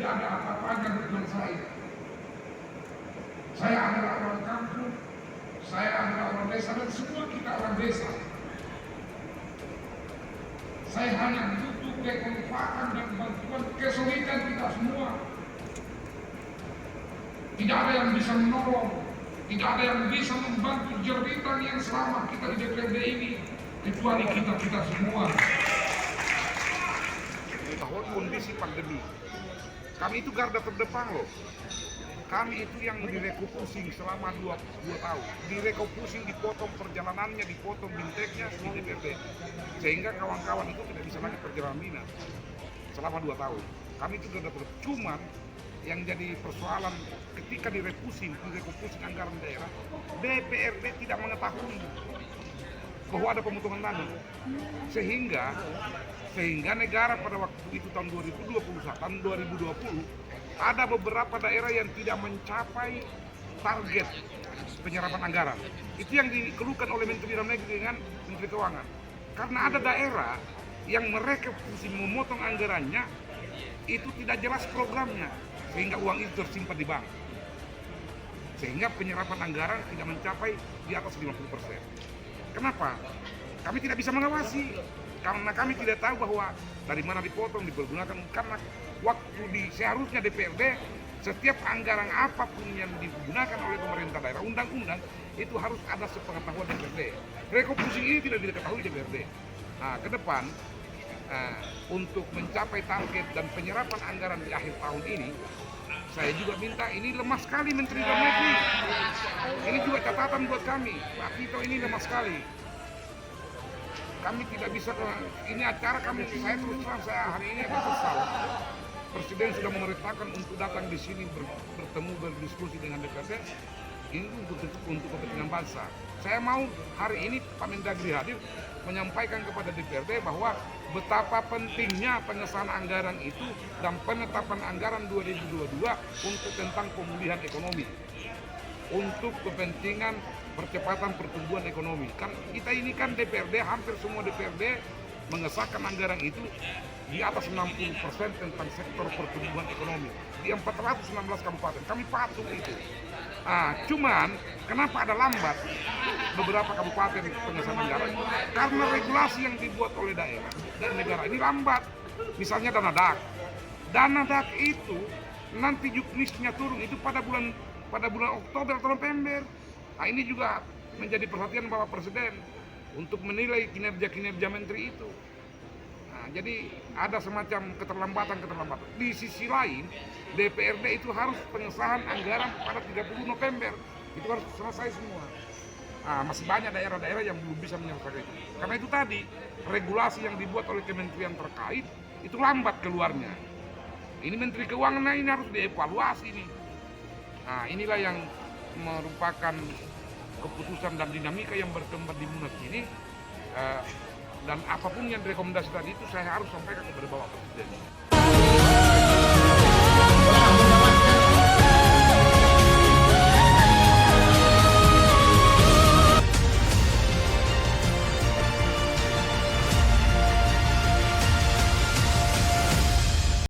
tidak ada apa-apanya dengan saya. Saya adalah orang kampung, saya adalah orang desa, dan semua kita orang desa. Saya hanya butuh kekompakan dan bantuan kesulitan kita semua. Tidak ada yang bisa menolong, tidak ada yang bisa membantu jeritan yang selama kita di DPRD ini, kecuali kita semua. Bahwa kondisi pandemi, kami itu garda terdepan loh. Kami itu yang direkupusing selama 2 tahun. Direkupusing, dipotong perjalanannya, dipotong binteknya di DPRD. Sehingga kawan-kawan itu tidak bisa lagi perjalanan dinas selama 2 tahun. Kami itu garda terdepan. Cuman yang jadi persoalan ketika direkupusing anggaran daerah, DPRD tidak mengetahui bahwa ada pemotongan dana. Sehingga negara pada waktu itu tahun 2020 ada beberapa daerah yang tidak mencapai target penyerapan anggaran. Itu yang dikeluhkan oleh Menteri Dalam Negeri dengan Menteri Keuangan. Karena ada daerah yang mereka memotong anggarannya itu tidak jelas programnya, sehingga uang itu tersimpan di bank. Sehingga penyerapan anggaran tidak mencapai di atas 50%. Kenapa? Kami tidak bisa mengawasi. Karena kami tidak tahu bahwa dari mana dipotong, dipergunakan. Karena waktu seharusnya DPRD, setiap anggaran apapun yang digunakan oleh pemerintah daerah, undang-undang, itu harus ada sepengetahuan DPRD. Rekupusing ini tidak diketahui DPRD. Nah, ke depan, untuk mencapai target dan penyerapan anggaran di akhir tahun ini, saya juga minta, ini lemah sekali Menteri Dalam Negeri. Ini juga catatan buat kami, Pak Tito, ini lemah sekali. Kami tidak bisa, ini acara kami, saya terus terang, saya hari ini agak kesal. Presiden sudah memerintahkan untuk datang di sini bertemu, berdiskusi dengan DPRD. Ini untuk kepentingan bangsa. Saya mau hari ini Pak Mendagri hadir menyampaikan kepada DPRD bahwa betapa pentingnya pengesahan anggaran itu dan penetapan anggaran 2022 untuk tentang pemulihan ekonomi, untuk kepentingan percepatan pertumbuhan ekonomi. Kan kita ini kan DPRD, hampir semua DPRD mengesahkan anggaran itu di atas 60% tentang sektor pertumbuhan ekonomi di 416 kabupaten. Kami patuh itu. Cuman kenapa ada lambat beberapa kabupaten pengesahan anggaran? Karena regulasi yang dibuat oleh daerah dan negara ini lambat. Misalnya dana DAK. Dana DAK itu nanti juknisnya turun itu pada bulan Oktober atau November. Ini juga menjadi perhatian Bapak Presiden untuk menilai kinerja menteri itu. Jadi ada semacam keterlambatan. Di sisi lain, DPRD itu harus pengesahan anggaran pada 30 November. Itu harus selesai semua. Masih banyak daerah-daerah yang belum bisa menyelesaikan itu. Karena itu tadi, regulasi yang dibuat oleh kementerian terkait itu lambat keluarnya. Ini Menteri Keuangan ini harus dievaluasi nih. Inilah yang merupakan keputusan dan dinamika yang berkembang di Munas ini. Dan apapun yang direkomendasi tadi itu saya harus sampaikan kepada Bapak Presiden.